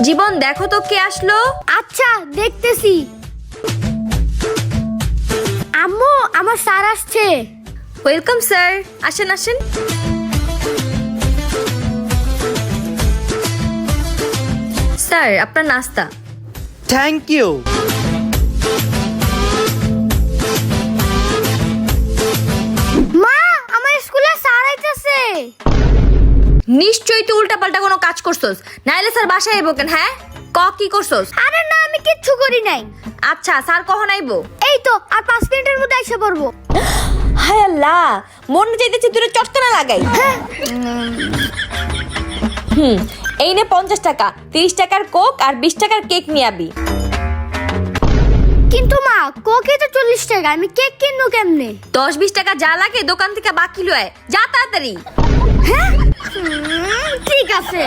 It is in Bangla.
জীবন দেখো তো কে আসলো। আচ্ছা দেখতেছি। আম্মু আমার স্যার আসছে। ওয়েলকাম স্যার, আসেন আসেন। স্যার আপনার নাস্তা। Thank you. মা আমার স্কুলে স্যার আইতাছে। নিশ্চয়ই তুই উল্টাপাল্টা কোনো কাজ করছস, নাইলে স্যার বাসায় আইবো কেন? হ্যাঁ কি করছস? আরে না আমি কিচ্ছু করি নাই। আচ্ছা স্যার কখন আইবো? এই তো আর 5 মিনিটের মধ্যে এসে পড়বো। হায় আল্লাহ, মনে চাইতেছে দূরে চটকানা লাগাই। এই নে 50 টাকা, 30 টাকার কোক আর 20 টাকার কেক নিয়ে আবি। কিন্তু মা কোকে তো 40 টাকা, আমি কেক কিনবো কেমনে? 10-20 টাকা যা লাগে দোকান থেকে বাকি লয়, যা তাড়াতাড়ি। ঠিক আছে।